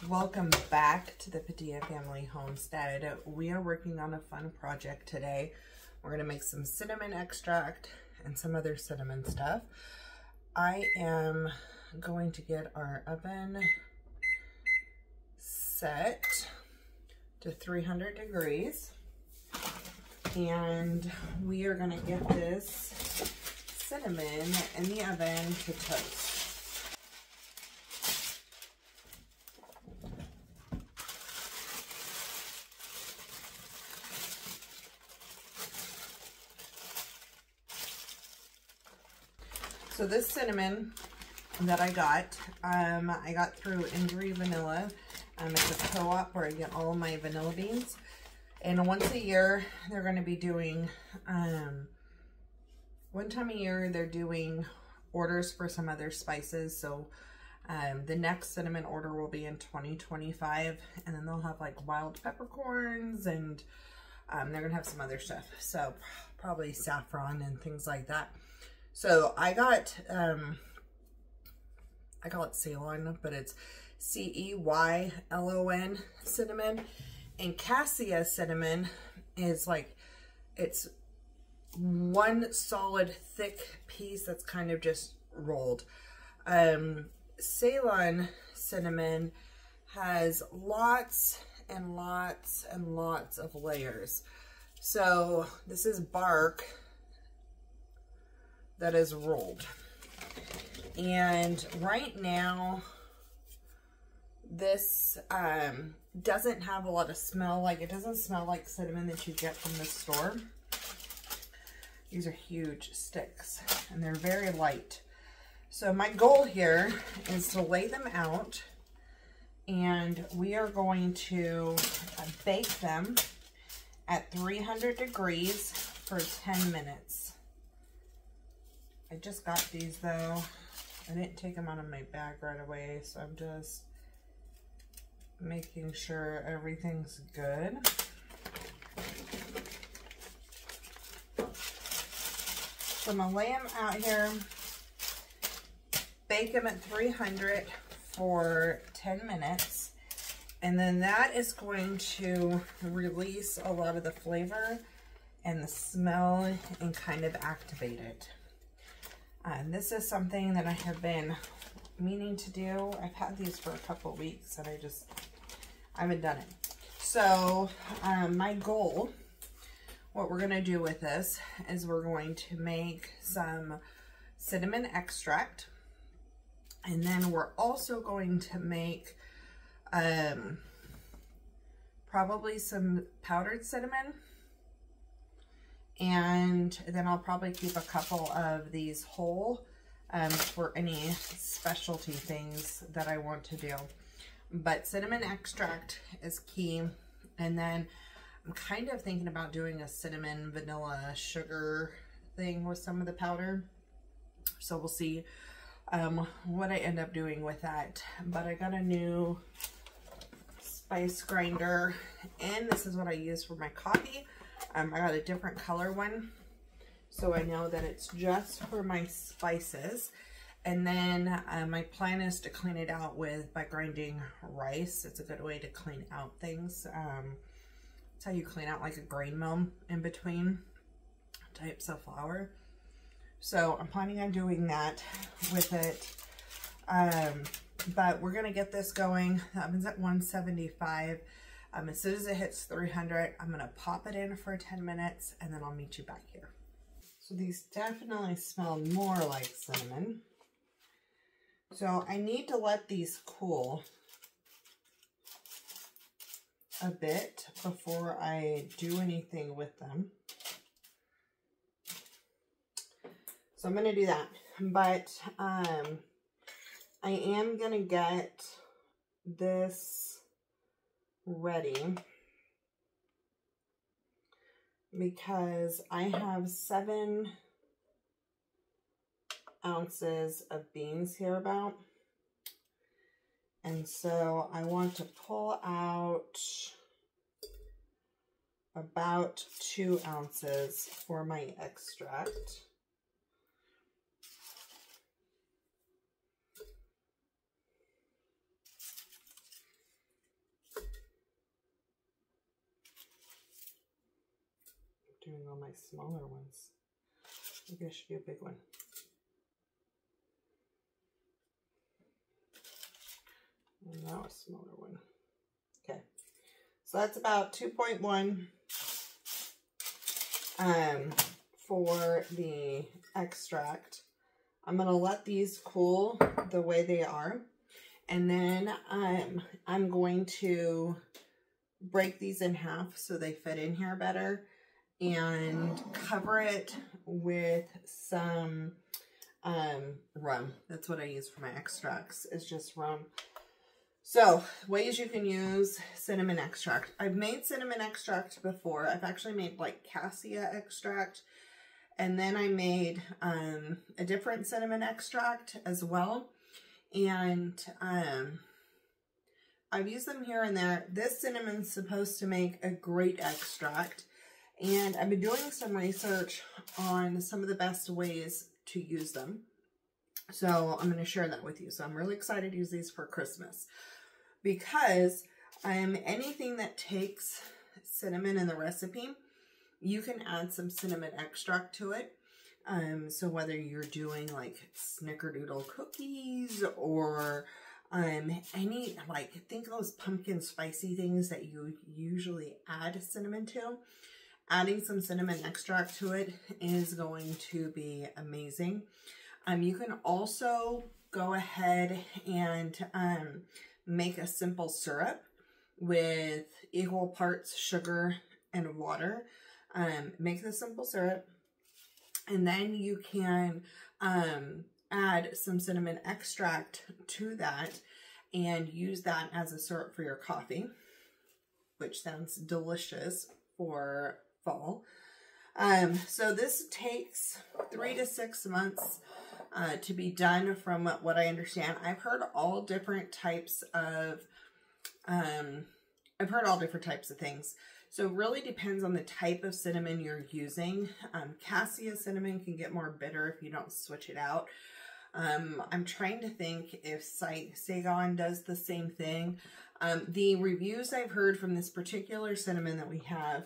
Welcome back to the Padilla Family Homestead. We are working on a fun project today. We're going to make some cinnamon extract and some other cinnamon stuff. I am going to get our oven set to 300 degrees. And we are going to get this cinnamon in the oven to toast. So this cinnamon that I got through Ingrid Vanilla. It's a co-op where I get all of my vanilla beans. And once a year, they're going to be doing, one time a year, they're doing orders for some other spices. So the next cinnamon order will be in 2025. And then they'll have like wild peppercorns and they're going to have some other stuff. So probably saffron and things like that. So I call it Ceylon, but it's C-E-Y-L-O-N cinnamon. And cassia cinnamon is like, it's one solid thick piece that's kind of just rolled. Ceylon cinnamon has lots and lots and lots of layers. So this is bark that is rolled. And right now, this doesn't have a lot of smell. Like, it doesn't smell like cinnamon that you get from the store. These are huge sticks and they're very light. So my goal here is to lay them out, and we are going to bake them at 300 degrees for 10 minutes. I just got these though. I didn't take them out of my bag right away, so I'm just making sure everything's good. So I'm gonna lay them out here, bake them at 300 for 10 minutes, and then that is going to release a lot of the flavor and the smell and kind of activate it. This is something that I have been meaning to do. I've had these for a couple of weeks and I haven't done it. So my goal, what we're going to do with this is we're going to make some cinnamon extract, and then we're also going to make probably some powdered cinnamon. And then I'll probably keep a couple of these whole for any specialty things that I want to do. But cinnamon extract is key. And then I'm kind of thinking about doing a cinnamon vanilla sugar thing with some of the powder. So we'll see what I end up doing with that. But I got a new spice grinder, and this is what I use for my coffee. I got a different color one, so I know that it's just for my spices. And then my plan is to clean it out by grinding rice. It's a good way to clean out things. It's how you clean out like a grain mill in between types of flour. So I'm planning on doing that with it. But we're going to get this going. The oven's at 175. As soon as it hits 300, I'm going to pop it in for 10 minutes, and then I'll meet you back here. So these definitely smell more like cinnamon. So I need to let these cool a bit before I do anything with them. So I'm going to do that. But I am going to get this ready because I have 7 ounces of beans here about, and so I want to pull out about 2 ounces for my extract. doing all my smaller ones. Maybe I should do a big one. And now a smaller one. Okay. So that's about 2.1 for the extract. I'm going to let these cool the way they are. And then I'm going to break these in half so they fit in here better and cover it with some rum. That's what I use for my extracts, is just rum. So, ways you can use cinnamon extract. I've made cinnamon extract before. I've actually made like cassia extract. And then I made a different cinnamon extract as well. And I've used them here and there. This cinnamon's supposed to make a great extract. And I've been doing some research on some of the best ways to use them. So I'm going to share that with you. So I'm really excited to use these for Christmas. Because anything that takes cinnamon in the recipe, you can add some cinnamon extract to it. So whether you're doing like snickerdoodle cookies or any, like, think of those pumpkin spicy things that you usually add cinnamon to. Adding some cinnamon extract to it is going to be amazing. You can also go ahead and make a simple syrup with equal parts sugar and water. Make the simple syrup, and then you can add some cinnamon extract to that and use that as a syrup for your coffee, which sounds delicious for fall. So this takes 3 to 6 months to be done from what I understand. I've heard all different types of things. So it really depends on the type of cinnamon you're using. Cassia cinnamon can get more bitter if you don't switch it out. I'm trying to think if Saigon does the same thing. The reviews I've heard from this particular cinnamon that we have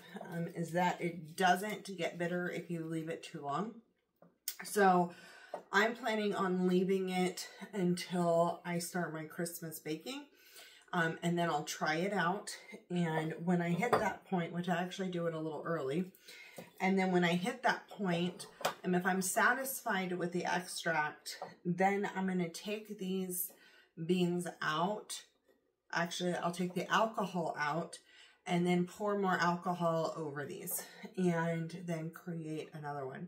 is that it doesn't get bitter if you leave it too long. So I'm planning on leaving it until I start my Christmas baking. And then I'll try it out. And when I hit that point, which I actually do it a little early, and then when I hit that point, and if I'm satisfied with the extract, then I'm going to take these beans out. Actually, I'll take the alcohol out and then pour more alcohol over these and then create another one.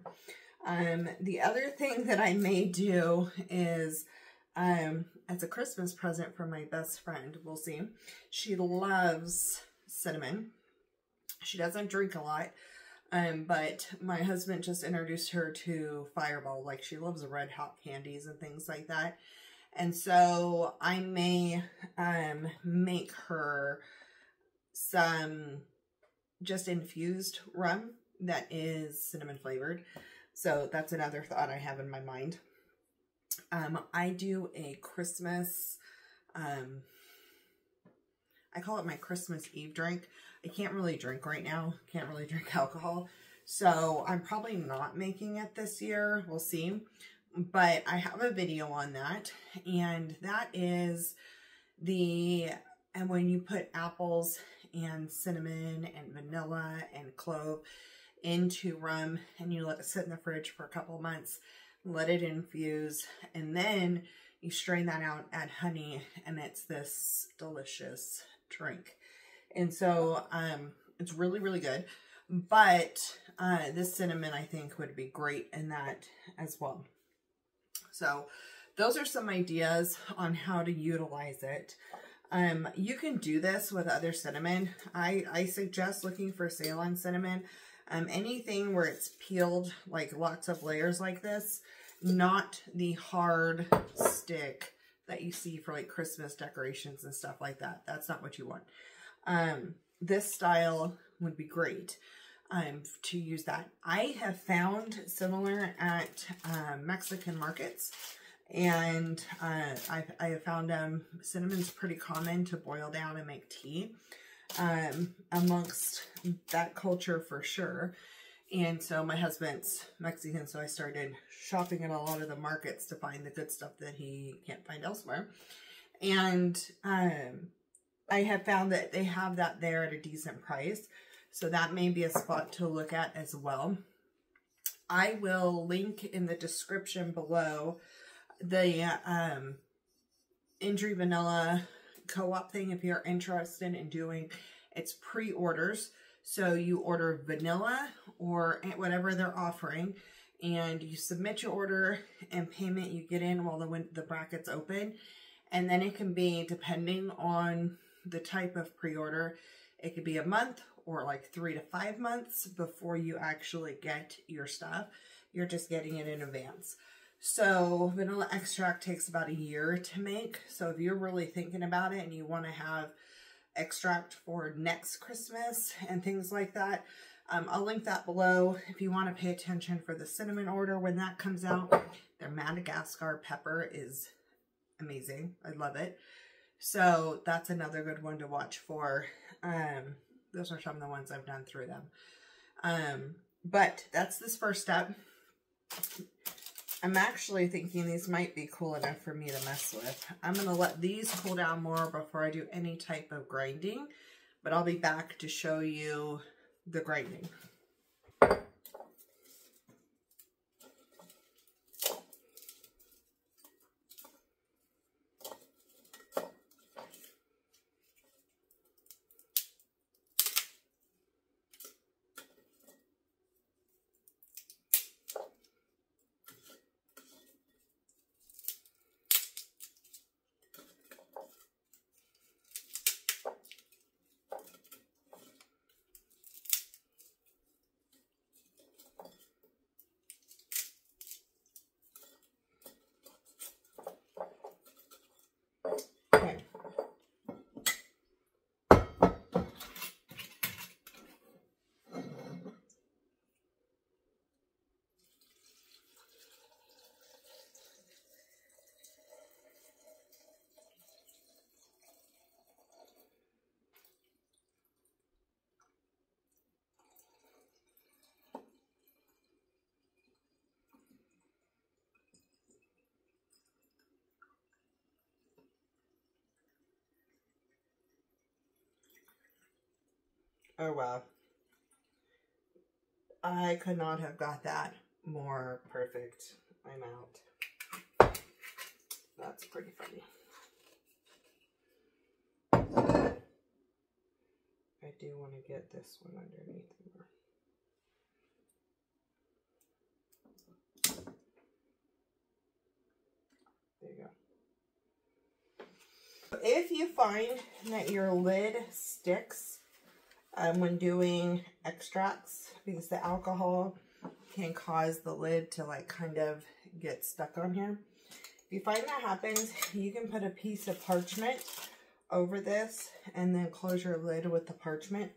The other thing that I may do is, as a Christmas present for my best friend, we'll see. She loves cinnamon. She doesn't drink a lot, but my husband just introduced her to Fireball. Like, she loves red hot candies and things like that. And so I may make her some just infused rum that is cinnamon flavored. So that's another thought I have in my mind. I do a Christmas, I call it my Christmas Eve drink. I can't really drink right now. Can't really drink alcohol. So I'm probably not making it this year. We'll see. But I have a video on that. And that is and when you put apples and cinnamon and vanilla and clove into rum and you let it sit in the fridge for a couple of months, let it infuse, and then you strain that out, add honey, and it's this delicious drink. And so it's really, really good. But this cinnamon, I think, would be great in that as well. So those are some ideas on how to utilize it. You can do this with other cinnamon. I suggest looking for Ceylon cinnamon. Anything where it's peeled, like lots of layers like this, not the hard stick that you see for like Christmas decorations and stuff like that. That's not what you want. This style would be great to use that. I have found similar at Mexican markets, and I have found cinnamon's pretty common to boil down and make tea amongst that culture for sure. And so my husband's Mexican, so I started shopping at a lot of the markets to find the good stuff that he can't find elsewhere. And I have found that they have that there at a decent price. So that may be a spot to look at as well. I will link in the description below the Injury Vanilla co-op thing if you're interested in doing. It's pre-orders. So you order vanilla or whatever they're offering, and you submit your order and payment you get in while the bracket's open. And then it can be, depending on the type of pre-order, it could be a month or like 3 to 5 months before you actually get your stuff. You're just getting it in advance. So vanilla extract takes about a year to make. So if you're really thinking about it and you want to have extract for next Christmas and things like that, I'll link that below if you want to pay attention for the cinnamon order when that comes out. Their Madagascar pepper is amazing. I love it. So that's another good one to watch for. Those are some of the ones I've done through them. But that's this first step. I'm actually thinking these might be cool enough for me to mess with. I'm going to let these cool down more before I do any type of grinding, but I'll be back to show you the grinding. Oh, wow. I could not have got that more perfect. I'm out. That's pretty funny. I do want to get this one underneath more. There you go. If you find that your lid sticks when doing extracts, because the alcohol can cause the lid to like kind of get stuck on here. If you find that happens, you can put a piece of parchment over this and then close your lid with the parchment.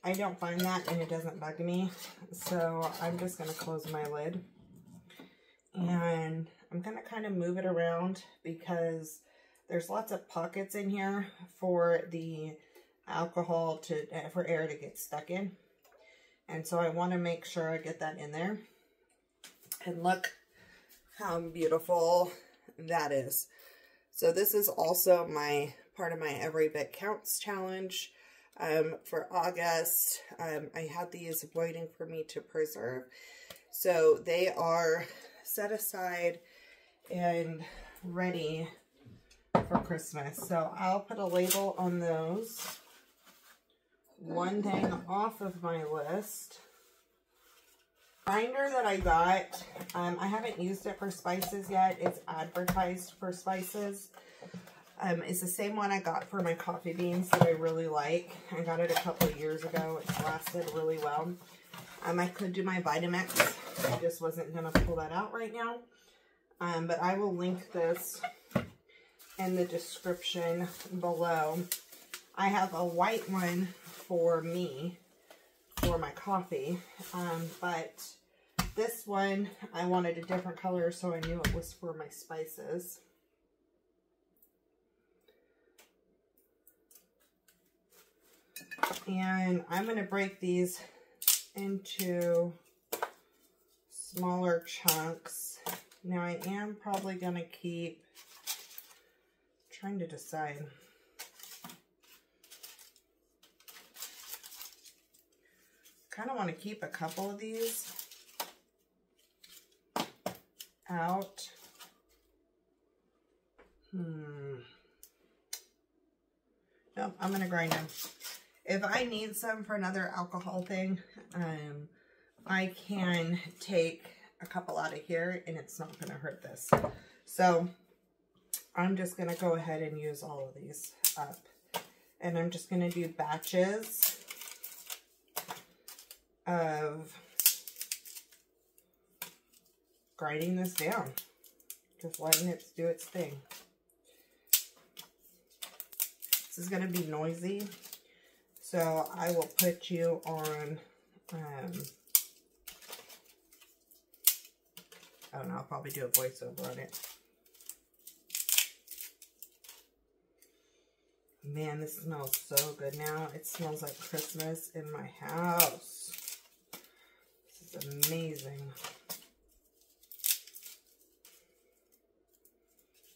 I don't find that and it doesn't bug me, so I'm just going to close my lid. And I'm going to kind of move it around because there's lots of pockets in here for the alcohol for air to get stuck in, and so I want to make sure I get that in there. And look how beautiful that is. So this is also my part of my Every Bit Counts challenge for August. I had these waiting for me to preserve, so they are set aside and ready for Christmas. So I'll put a label on those. One thing off of my list, grinder that I got, I haven't used it for spices yet. It's advertised for spices. It's the same one I got for my coffee beans that I really like. I got it a couple of years ago. It's lasted really well. I could do my Vitamix. I just wasn't going to pull that out right now. But I will link this in the description below. I have a white one for me, for my coffee, but this one, I wanted a different color, so I knew it was for my spices. And I'm going to break these into smaller chunks. Now I am probably going to keep, trying to decide. Kind of want to keep a couple of these out. Nope, I'm going to grind them. If I need some for another alcohol thing, I can take a couple out of here and it's not going to hurt this. So I'm just going to go ahead and use all of these up. And I'm just going to do batches of grinding this down. Just letting it do its thing. This is going to be noisy, so I will put you on, I don't know, I'll probably do a voiceover on it. Man, this smells so good now. It smells like Christmas in my house. This is amazing.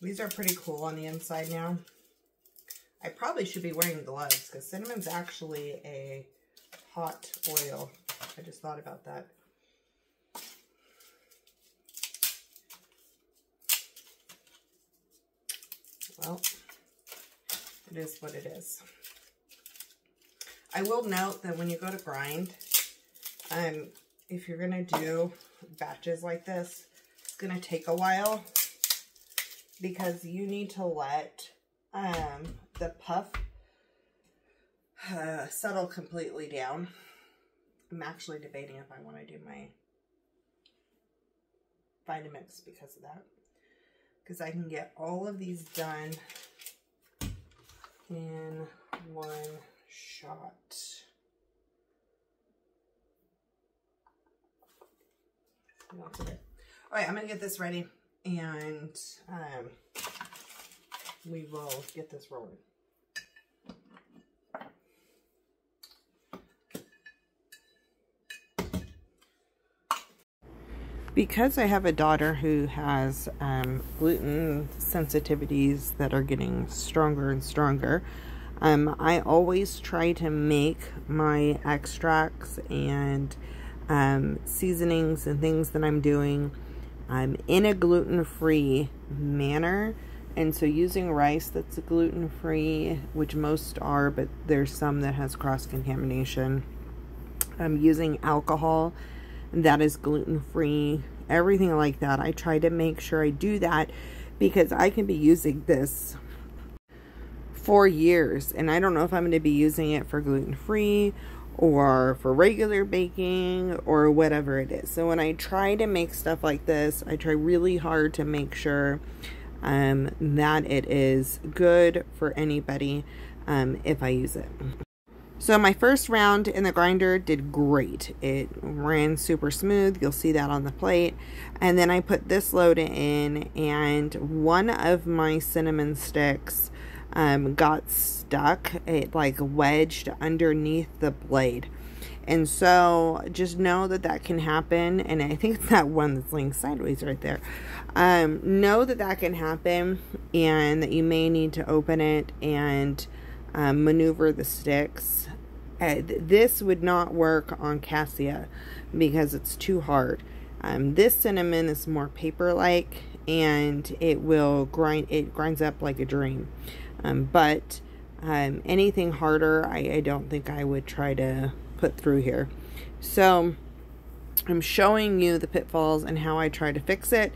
These are pretty cool on the inside now. I probably should be wearing gloves because cinnamon's actually a hot oil. I just thought about that. Well, it is what it is. I will note that when you go to grind, if you're going to do batches like this, it's going to take a while because you need to let the puff settle completely down. I'm actually debating if I want to do my Vitamix because of that. Because I can get all of these done in one shot. That's okay. All right, I'm going to get this ready and we will get this rolling. Because I have a daughter who has gluten sensitivities that are getting stronger and stronger, I always try to make my extracts and seasonings and things that I'm doing in a gluten-free manner. And so using rice that's gluten-free, which most are, but there's some that has cross-contamination. Using alcohol that is gluten-free, everything like that. I try to make sure I do that because I can be using this for years. And I don't know if I'm going to be using it for gluten-free or for regular baking or whatever it is. So when I try to make stuff like this, I try really hard to make sure that it is good for anybody if I use it. So my first round in the grinder did great. It ran super smooth. You'll see that on the plate. And then I put this load in, and one of my cinnamon sticks got stuck. It like wedged underneath the blade. And so just know that that can happen. And I think it's that one that's laying sideways right there. Know that that can happen and that you may need to open it and maneuver the sticks. This would not work on cassia because it's too hard. This cinnamon is more paper-like and it will grinds up like a dream. But anything harder, I don't think I would try to put through here. So I'm showing you the pitfalls and how I try to fix it,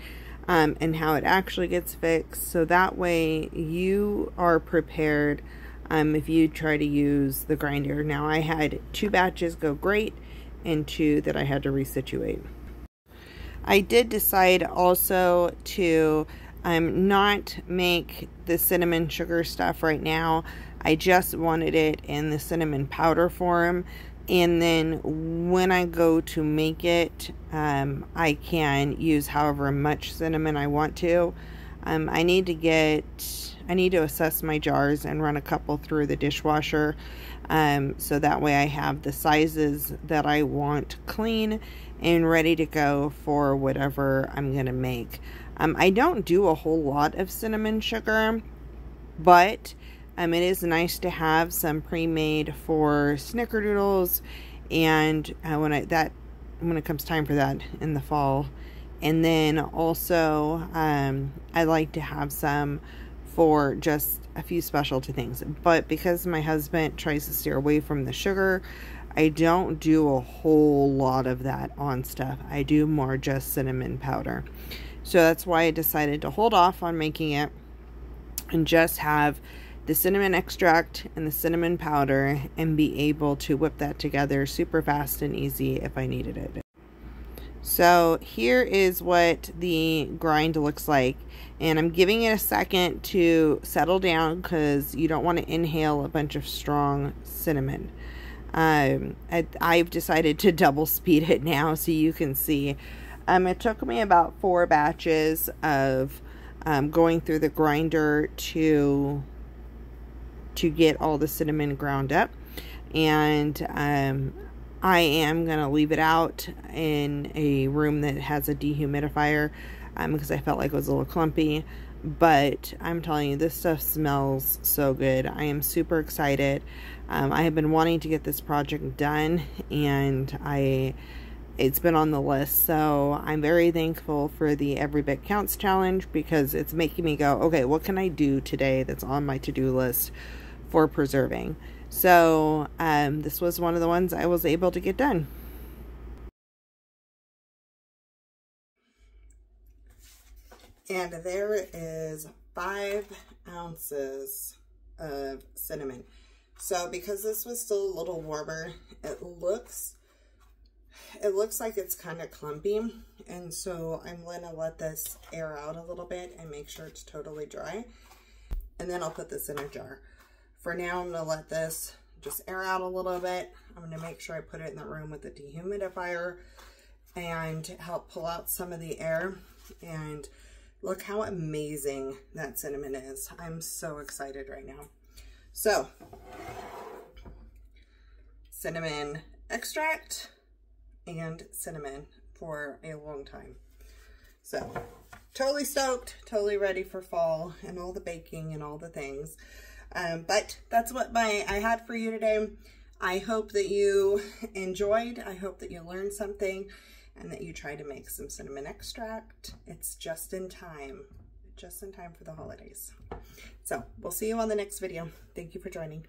and how it actually gets fixed. So that way you are prepared if you try to use the grinder. Now I had 2 batches go great and 2 that I had to resituate. I did decide also to not make the cinnamon sugar stuff right now. I just wanted it in the cinnamon powder form, and then when I go to make it, I can use however much cinnamon I want to. I need to assess my jars and run a couple through the dishwasher, so that way I have the sizes that I want clean and ready to go for whatever I'm gonna make. I don't do a whole lot of cinnamon sugar, but it is nice to have some pre-made for snickerdoodles, and when it comes time for that in the fall. And then also I like to have some for just a few specialty things, but because my husband tries to steer away from the sugar, I don't do a whole lot of that on stuff. I do more just cinnamon powder. So that's why I decided to hold off on making it and just have the cinnamon extract and the cinnamon powder and be able to whip that together super fast and easy if I needed it. So here is what the grind looks like, and I'm giving it a second to settle down because you don't want to inhale a bunch of strong cinnamon. I've decided to double speed it now so you can see. It took me about 4 batches of going through the grinder to get all the cinnamon ground up, and I am going to leave it out in a room that has a dehumidifier because I felt like it was a little clumpy. But I'm telling you, this stuff smells so good. I am super excited. I have been wanting to get this project done, and it's been on the list. So I'm very thankful for the Every Bit Counts challenge because it's making me go, okay, what can I do today that's on my to-do list for preserving? So this was one of the ones I was able to get done. And there is 5 ounces of cinnamon. So because this was still a little warmer, it looks like it's kind of clumpy. And so I'm going to let this air out a little bit and make sure it's totally dry. And then I'll put this in a jar. For now, I'm going to let this just air out a little bit. I'm going to make sure I put it in the room with the dehumidifier and help pull out some of the air. And look how amazing that cinnamon is. I'm so excited right now. So, cinnamon extract and cinnamon for a long time. So, totally stoked, totally ready for fall and all the baking and all the things. But that's what I had for you today. I hope that you enjoyed. I hope that you learned something and that you try to make some cinnamon extract. It's just in time for the holidays. So we'll see you on the next video. Thank you for joining.